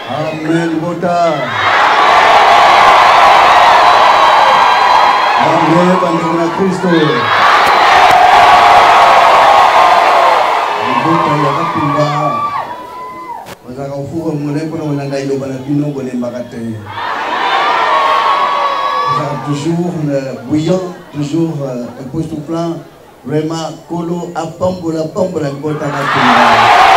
Amen, Bota. Amen, Bandana Christo. Bota Yakapimba. Wazakafuka Molepo Nandailo Banabino Bolembakate. Toujours bouillant, toujours un poste plein. Vraiment, Kolo a Pambola, Bota Yakapimba.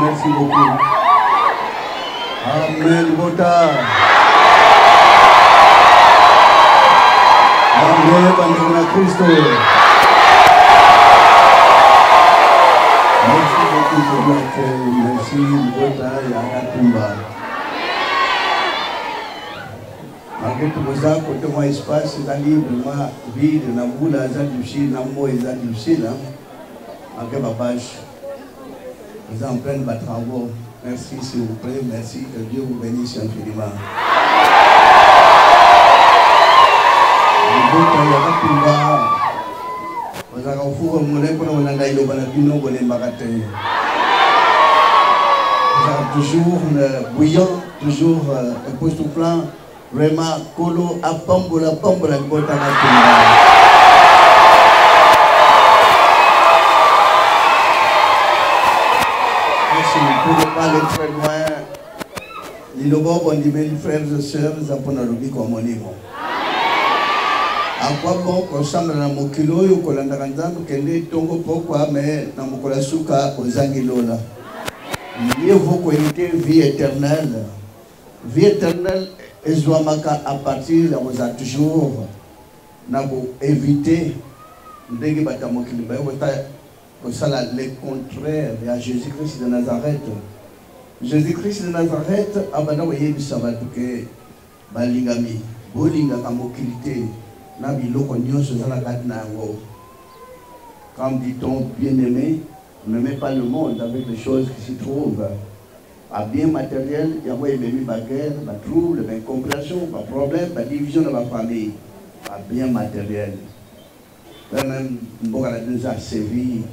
Merci beaucoup. Amen, Bota. Amen, Bandana Christo. Merci beaucoup pour l'accueil. Merci, Bota Yakapimba. Malgré tout ça, côté moi espace, c'est libre, moi vide, na boula, ça difficile, na moi, ça difficile, malgré ma page. Vous êtes en plein de travaux. Merci s'il vous plaît, merci, que Dieu vous bénisse infiniment. Toujours bouillant, toujours un poste plein. Vraiment, Kolo a Pambola, Bota Yakapimba. Pour ne pas aller très loin, les lobos vont dire, frères et sœurs, nous avons un comme on est bon. À quoi bon qu'on semble dans mon kilo, qu'on a dans le tongo pourquoi, mais dans mon kolasuka aux angilola. Mieux vaut qu'on ait vie éternelle. Vie éternelle, et Zouamaka à partir de vous a toujours éviter de gagner mon kilo. Le contraire à Jésus-Christ de Nazareth. Jésus-Christ de Nazareth, abana wayebi sabatu ke balingami, bolinga kamokilité, na biloko nyonso zala kadina ngo. Comme dit-on, bien-aimé, ne mets pas le monde avec les choses qui s'y trouvent. À bien matériel, il y a une bagarre, un trouble, une incompréhension, un problème, une division de la famille. À bien matériel. Même, on a déjà servi.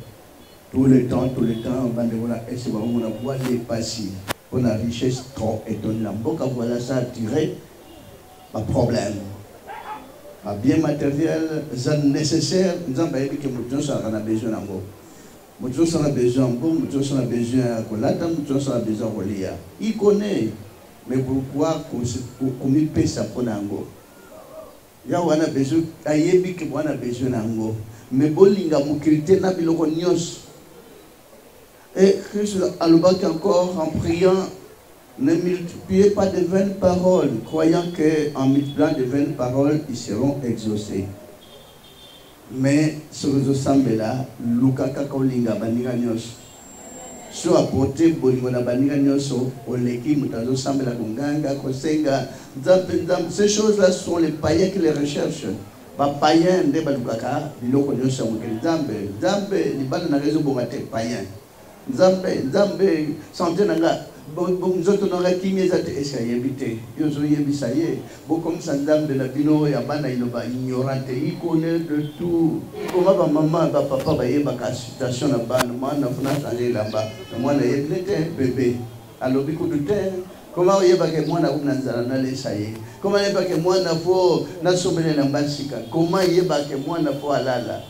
Tout le temps, et c'est vraiment on a voit les passés. On a richesse trop étonnante. Beaucoup voilà ça attiré, pas problème. Pas bien matériel, c'est nécessaire. Nous avons dit que nous avons besoin d'un mot. Nous avons besoin d'un mot, nous avons besoin d'un colata, nous avons besoin d'un lia. Il connaît, mais pourquoi qu'on y paie ça pour un mot? Il y a besoin, il y a besoin d'un mot. Mais bolinga mukirité na biloko nyos. Et Christ a le bac encore en priant, ne multipliez pas de vaines paroles, croyant qu'en multipliant de vaines paroles, ils seront exaucés. Mais ce que je sens là, Lukaka Kolinga Baniga Nyos, sur apporter Bolingona Baniga Nyoso, Oleki Mutazo Sambela Kunganga, Kosenga, ces choses-là sont les païens qui les recherchent. Pas païen de Balukaka, Biloko Nyosa Mukeli, Zambe, Libana Narezo Bongate, païen. Zambe, santé nanga, nous autres qui nous avons évité. Nous avons évité. Comme ça, nous avons ignorante. Ils connaissent de tout. Comment maman, papa, il y a une situation là-bas. Moi, on a changé là-bas. Moi, on a un bébé. Alors, beaucoup de temps. Comment il y a que moi, on a laissé. Comment il y a que moi, on a sauvé la basika. Comment il y a que moi, on a alala.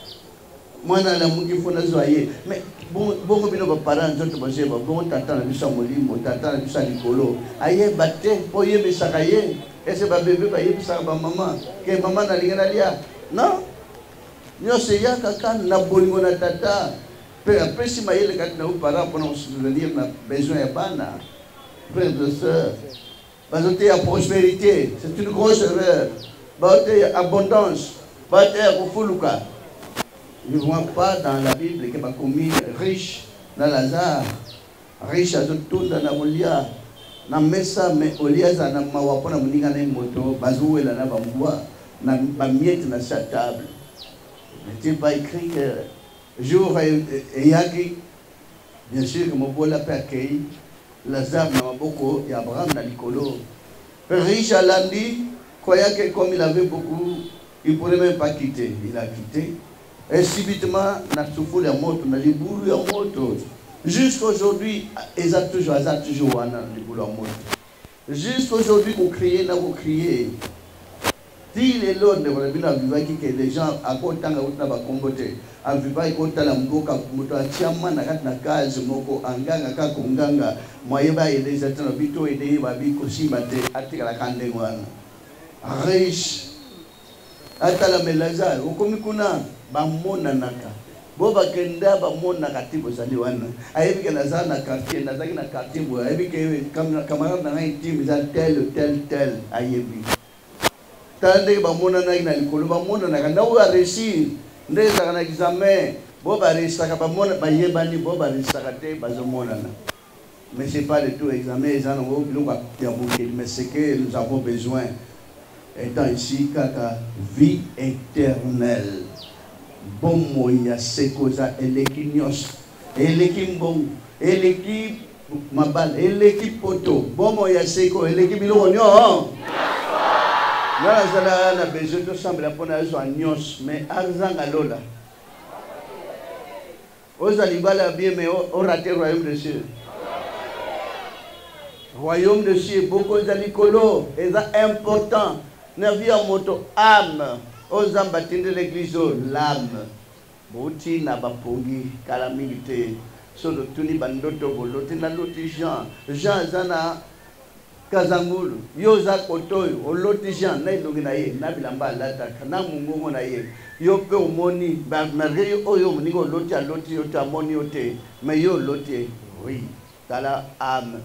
Moi, on a la mouki fona zoyer. Mais bon, bino parents, autres bosser, bon, tata na bisa molimo, tata na bisa likolo. Aye batte, po ye besakaye. Et c'est pas bébé, ba ye bisa ba maman. Que maman na lingana lia. Non. Nyo se ya kaka na bolingo na tata. Après si ma yele kat na ou parents pour nous soutenir na besoin ya bana. Frères et sœurs, bazote ya prospérité, c'est une grosse erreur. Bazote ya abondance, bazote ya kufuluka. Je ne vois pas dans la Bible que ma commune riche dans Lazare, riche à tout dans la Molia, na mesa mais Olia za na mawapona muninga na moto, bazoué la na bamboa, na bamiette na sa table. N'était pas écrit que jour et yaki, bien sûr que mon beau l'a pas accueilli, Lazare na maboko et Abraham na likolo. Riche à l'andi, croyant que comme il avait beaucoup, il ne pourrait même pas quitter. Il a quitté. Et subitement, on a souffert la moto, on a les boules en moto. Jusqu'à aujourd'hui, ils ont toujours les boules en moto. Jusqu'à aujourd'hui, vous criez, vous criez. Si les lots de la vie, que les gens à côté de la comboté, à vivre à côté de la mboka, à tiama, na case, moko, anganga, kakunganga, moyeba et les attentes, bito et des babiko, simate, à la candéguana. Riche. Atala melaza, ukomikuna. Bamona naka boba kenda bamona katibo zaliwana ayebi ke naza na quartier nazaki na quartier bo ayebi ke camarade na ngai team za tel ayebi tande bamona na likolo bamona naka na wa réussir ndeza kana examen boba réussir ka bamona bayebani boba réussir ka te bazomona na mais c'est pas du tout examen ils en ont biloko ya bouquet mais c'est que nous avons besoin étant ici kaka vie éternelle. Bon moya sekoza eleki nyos eleki mbong eleki mabal eleki poto bon moya seko eleki biloko nyo na zala na besoin de semble pona zo nyos mais arzanga lola ozali bala bien mais on raté royaume de cieux. Royaume de cieux beaucoup zali kolo et ça important na vie à moto âme. Aux ambatines de l'église, l'âme, Bouti na bapongi, calamité, sur le tuni bandoto, l'autre na l'autre Jean Zana, Kazangul, Yoza Kotoy, ou l'autre Jean, Naïdoginaï, Nabilamba, l'attaque, Namungo naïe, Yope au moni, malgré Oyo, Nigo, l'autre à l'autre, Yota moniote, mais yo l'autre, oui, t'as la âme,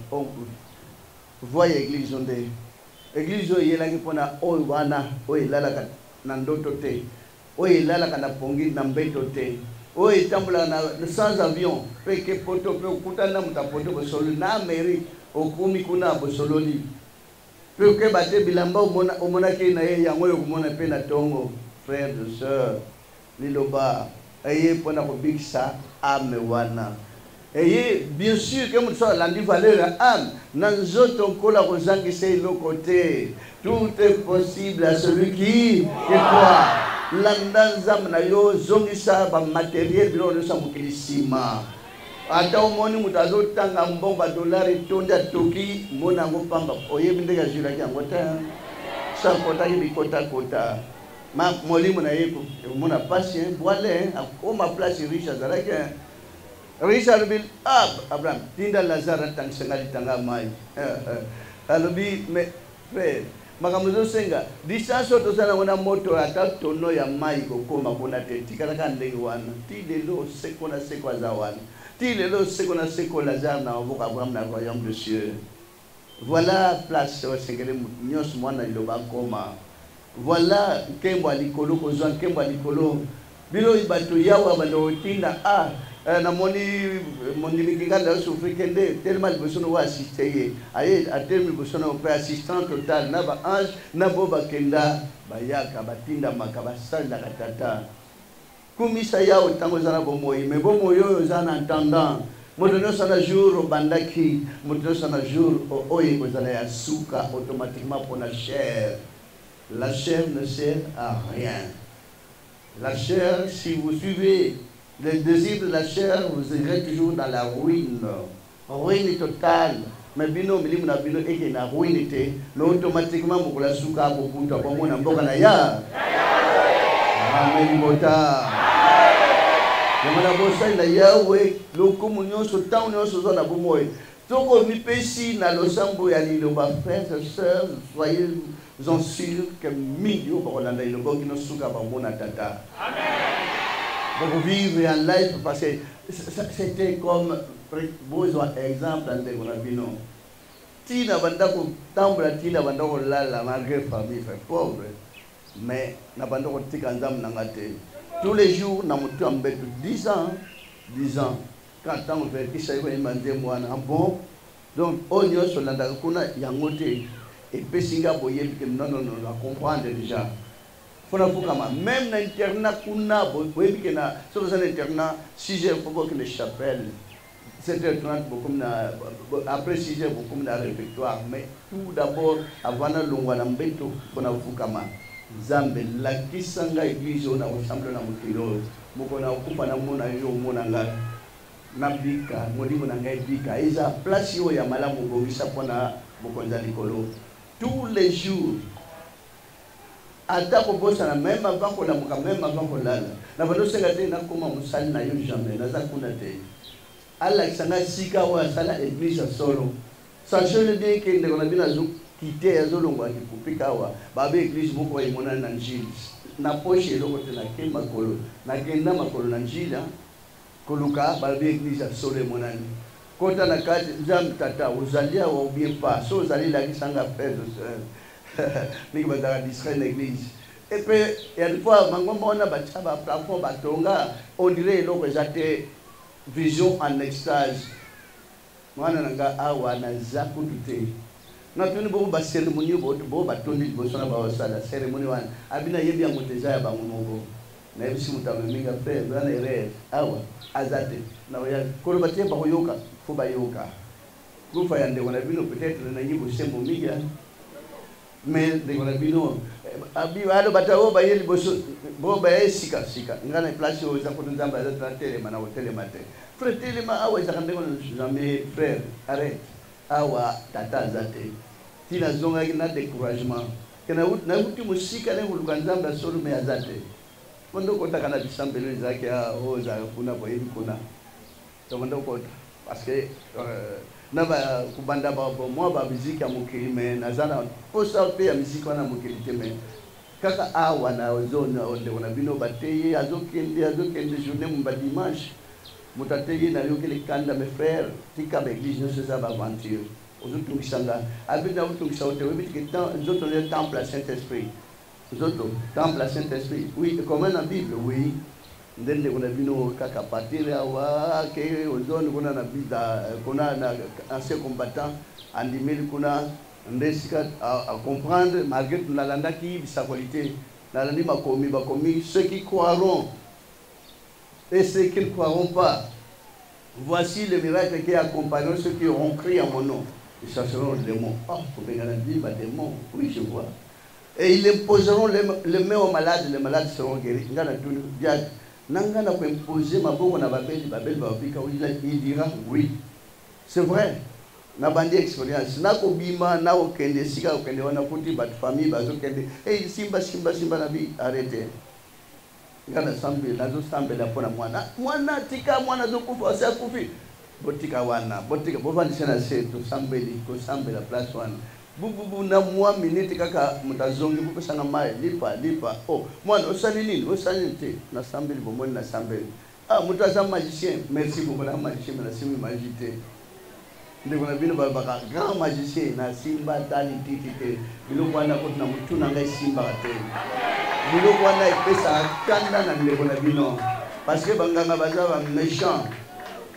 voyez l'église, l'église, il y a là qui pona, Owana, Oylala. Nandoto te oye lala kana pongi na mbeto te oye tambula na sans avion pe ke poto pe kutana mutapoto bosolo na meri okumi kuna bosololi pe ke bate bilamba omona ke na ye yango yo kumona pe na tongo frère de sœur liloba eye pona ko biksa ame wana eye bien sûr que muso landi valeur âme nanzoto kola ko zangise lo côté. Tout est possible à celui qui croit. L'andanzam na yo zongisa ba matériel bilo no samukilisima. Ata omoni mutazo tanga mbomba dolari tonda toki mona ngopamba oyebi ndega jira kyango ta. Sa kota ki kota. Ma molimo na yeko mona patient boile akoma place riche azalaka. Richard bil Abraham tinda Lazare tang sengali tanga mai. Alobi mais frère makamuzo senga distance to sana wana moto ata tono ya mai kokoma kuna teti kana ndenge wana ti lelo sekona sekwa za wana ti lelo sekona sekwa Lazare na voka Abraham na royaume de cieux. Voilà place au sengele nyos mwana iloba koma. Voilà kembo alikolo kozwa kembo alikolo bilo ibato yawa balo tinda na moni mikinganda souffrir kende tellement le besoin de assister aye a terme besoin de assistant total na ba ange na boba kenda bayaka batinda makaba sala katata kumisa yao tango zana bomoyi mais bomoyi yo zana entendant Motono sana jour au bandaki, motono sana jour au oye kozala souka automatiquement pour la chair. La chair ne sert à rien. La chair, si vous suivez les désirs de la chair, vous irez toujours dans la ruine. Ruine totale. Mais bino milimu na bino eke na ruine te, mais automatiquement vous la souka pour puta pour mon amboka na ya. Amen bota. Yamana bosa na Yahweh, loko munyoso tawo nyonso zo na bomoy. Toko mi pesi na losambo ya lilo ba frères et sœurs, soyez en sûrs que milieu ba kolanda ilo boki no suka ba mona tata. Amen. Vous vivre en life parce que c'était comme besoin exemple dans les bino. Tina banda ko tambla tina banda ko lala malgré famille fait pauvre. Mais na banda ko tika nzam na ngate. Tous les jours, nous avons 10 ans, 10 ans. Quand on fait qui s'est demandé moi, bon, donc on y a sur la dakuna yangote et pesinga boye que non la comprendre déjà. Faut la foucama même l'internat kuna boye que na sur l'internat 6 heures faut que les chapelles 7h30 beaucoup na après 6 heures beaucoup na réfectoire mais tout d'abord avant la longwa na mbeto faut la foucama. Zambe la kisanga église on a ensemble na mukilo moko na okupa na mona yo mona nga nabika modimo na ngai bika eza place yo ya malamu bongisa pona bokonza likolo tous les jours ata ko bosa na même avant ko la muka même avant ko lala na bano senga te na koma musali na yo jamais na za kuna te ala kisanga sika wa sala église solo ça je le dis que ndeko na bina zo quitter yazolongo akikupika wa babe église moko imona na njili na poche eloko te na kemba kolo na kenda makolo na njila koluka babe église solo monani kota na kati nzambe tata ozalia wa bien pas so ozali la kisanga pèse ni ba dans discret l'église et puis il y a des fois mangomba ona bachaba plafond batonga on dirait eloko ezate vision en extase mwana nanga awa na zakutute na tuni bo ba cérémonie bo ba tondi bo sona ba sala cérémonie wana abina yebi ya muteza ya bangu mongo na bisi mutame minga pe bana ere awa azate na ya ko ba temba ko yoka fo ba yoka kufa ya ndeko na bino peut-être na nyibo sembo miga mais ndeko na bino abi walo batawo ba yeli bo ba esika sika ngana place o za ko nzamba za tratele mana hotel mate frère tele ma awa za ndeko na jamais frère arrête awa tata zate tina zonga na découragement kana na uti musika le lukanzamba solo me azate kondo kota kana bisambelo zake o za kuna kwa hivi kuna to kondo kota parce que na ba kubanda ba moi ba musique ya mukilime na zana posa pe ya musique wana mukilime kaka awa na zone onde ona bino bateye azokende journée mba dimanche mutateye na yokele kanda mes frères tika ba église no ça ba aventure aujourd'hui kisanga abina utungisa wote webi que zoto le temple à Saint-Esprit zoto temple à Saint-Esprit oui comme dans la Bible oui ndende kuna bino kaka partir awa ke ozone kuna na bida kuna na ancien combattant andimeli kuna ndesika à comprendre malgré la landa qui sa qualité la landi bakomi ceux qui croiront et ceux qui ne croiront pas. Voici le miracle qui accompagne ceux qui auront crié à mon nom. Ils chercheront les démons. Oh, faut bien dire des démons. Oui, je vois. Et ils imposeront les mains aux malades, les malades seront guéris. Nangana peut imposer ma bonne à Babel, il dira oui. C'est vrai. Na bandi expérience. Na ko bima na okende sika okende wana kuti bat famille bazokende. Eh simba na bi arrêtez. Ngana sambe nazo sambe la pona mwana tika mwana zokufa asa kufi botika wana botika bovandisha na seto sambe li ko sambe la place wana bubu na mwa minute kaka mutazongi bupesa na mai lipa oh mwana osali nini te na sambe li bomoni na sambe mutaza magicien merci beaucoup na magicien na simi magité ndiko na bino baba grand magicien na simba tali titite biloko wana ko na mutuna ngai simba te biloko wana epesa kanda na ndeko na bino parce que banganga bazaba méchant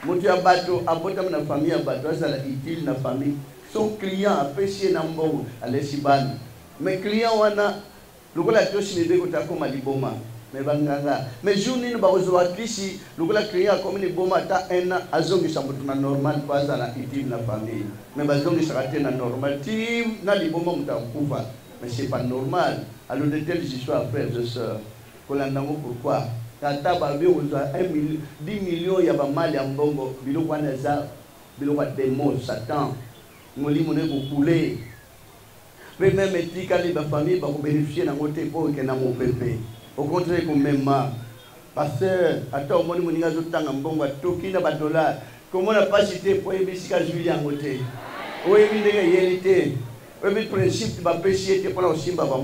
mutu ya bato abota na famille ya bato azala utile na famille son client apesi na mbongo alesi bana mais client wana lokola toshi ndeko takoma liboma mais banganga mais journée ba ozoa klisi lokola créer comme ni bomata un azongi sambutuna normal pas à la intime la famille mais bazongi sarate na normal ti na liboma mutakufa mais c'est pas normal alors de telles histoires frères et sœurs kolandango pourquoi tata babe ozoa 10 millions ya ba mali ya mbongo biloko wana za biloko démon satan molimo ne ko couler mais même etikali ba famille ba ko bénéficier na ngote ko ke na mo pepe. Au contraire, comme même parce que, attends, moi, je suis en train de $, comment on n'a pas cité pour éviter Julien Moté? Oui, il y a une réalité. Oui, le principe de péché était pour la Simba, fois,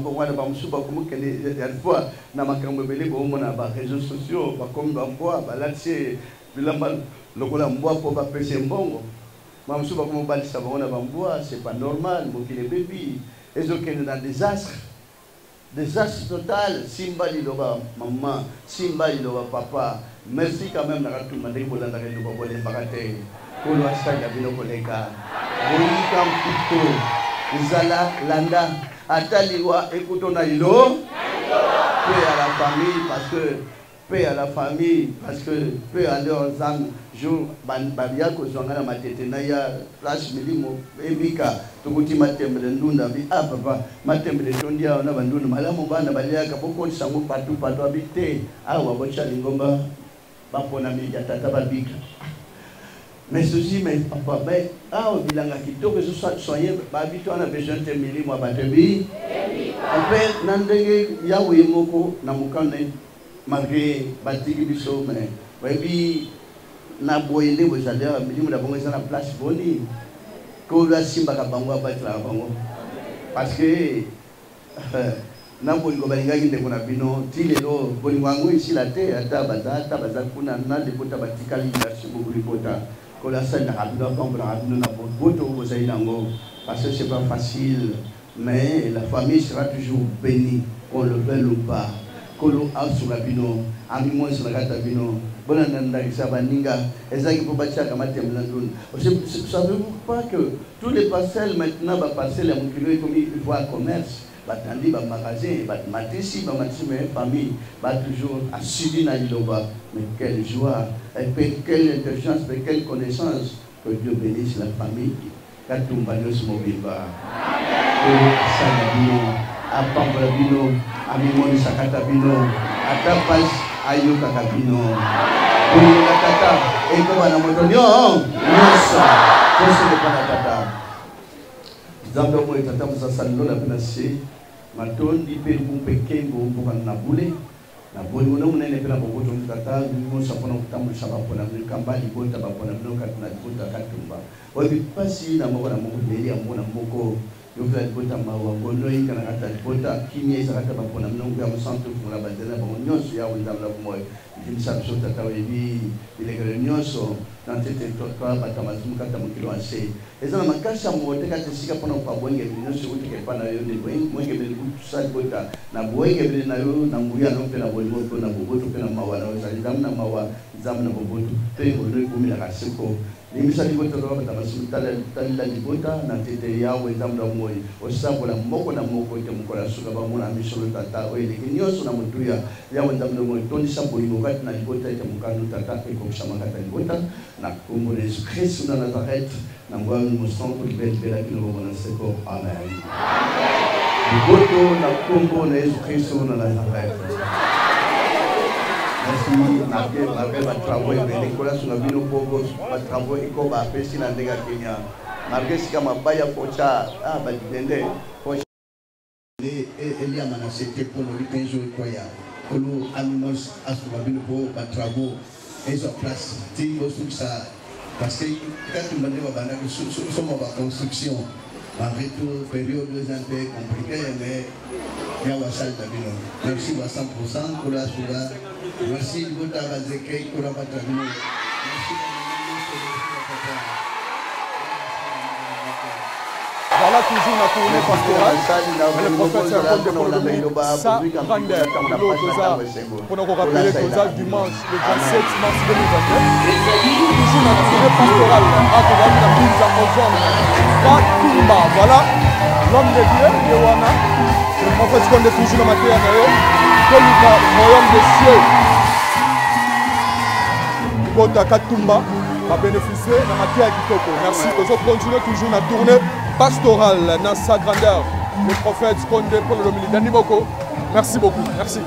dans ma caméra, on a les réseaux sociaux, comme Bamboa, là, c'est le bois pour pécher un bon. Mamsouba, comme on va dire, c'est pas normal, mon qu'il est bébé. Et ce qui est dans le désastre. Désastre total, Simba Liloba, maman, Simba Liloba, papa. Merci quand même, Naratou, Mandé, Bolanda, Liloba, Bolé, Barate, Kolo Astaga, Bino Koleka, Boyikam Pito, Zala, Landa, Ataliwa, écoutons Naïlo, paix à la famille, parce que, paix à la famille, parce que, paix à leurs âmes, jour, Babia, Kozanga, Matetenaya, Place Milimo, Ebika, Tokuti Matem, Ndunda, ah papa, Matem, Tondia, on a vendu Malamobana, Balia, Kapoko, Samu, Patu, Patu, habité, ah, Wabocha, Lingomba, Baponami, Yatata, Babika. Mais ceci, mais papa, mais, ah, au bilan, qui que ce soit soigné, Babito, on a besoin de Milimo, Batebi. Après, Nandé, Yahweh Moko, Namukane, malgré Batiki Bisso, mais, oui, na boyende bozalera milimu na bongo na place boni ko la simba ka bango ba tra bango parce que na bolingo balinga ki ndeko na bino ti lelo bolingo wango ici la terre ata baza kuna na de kota batikali la sibo kota ko la sana habino bango na habino na boto bozalina ngo parce que c'est pas facile mais la famille sera toujours bénie qu'on le veuille ou pas ko lo asura bino ami mo sur la gata bino. Savez-vous pas que tous les parcelles maintenant, parcelles à mon kilo comme il faut un commerce, batandi, magasin, matisi, mais famille, toujours à subir dans l'Iloba. Mais quelle joie, et quelle intelligence, et quelle connaissance que Dieu bénisse la famille. Katumba Dios Mobiba. Salabino, à Pambrabino, à Mimoni Sakatabino, à Tapas, Ayo Kakabino. Pour la tata, et comme on a montré, non, ça, pour ce n'est pas la tata. D'abord, moi, tata, vous avez salé la pénacée, maintenant, il peut vous péquer pour un naboulé. La bonne monnaie, on est là pour votre tata, nous savons que nous savons pour la campagne, il faut que nous avons un katumba. On ne peut pas si nous avons un mot, un mot, yoka bota mawa bono ikana kata bota kimia isakata bapona mnongo ya musanto funa badela ba nyonso ya windamla moyo kimsa bisota tawebi ilegere nyonso nantete toka batamazumu kata mukilo ase ezana makasha mote kata sika pona kwa bwenge nyonso utike pana yo ni bwenge bele kusali bota na bwenge bele na yo na nguya no pena bolimo pena boboto pena mawa na yo zamna mawa zamna boboto pe bono kumila kasiko Nimisa libota roba tamasumu tala libota na tete yawe zamda moyo osabola moko na moko te mukola suka ba mona misolo tata oile kinyoso na mutuya yawe zamda moyo toni saboli mokati na libota te mukanu tata e ko shama kata libota na kombo Yesu Kristo na Nazareth na ngwani musanto libela kilo bona seko amen liboto na kombo na Yesu Kristo na Nazareth. Merci, malgré ma travail, mais les collègues sont venus pour ma travail, comme à Pessin en Kenya. Malgré ce que ma baya pocha, ah, bah, tu viens pocha. Et il y a un c'était pour le jour incroyable. Pour nous, animaux, à ce moment pour ma travail, et sur place, tu vois ça. Parce que quand tu me dis, nous sommes en construction. Malgré tout, période de santé compliquée, mais il y a un salle d'abino. Merci à 100% pour la soura. Merci pour ta bazékei pour la batabino. Merci Voilà toujours la tournée pastorale. Le prophète c'est un compte de Colombie, ça, Vander, pour nous rappeler que ça, dimanche, le 27 mars 2022, toujours la tournée pastorale, à Colombie, la mise en zone, voilà, l'homme de Dieu, Yowana, le prophète qu'on est toujours dans la matière. Toluka, royaume des cieux. Kota Katumba va bénéficier de la matière Kitoko. Merci. Nous continuons toujours la tournée pastorale dans sa grandeur. Le prophète Condé pour le Dominique. Dani Boko. Merci beaucoup. Merci.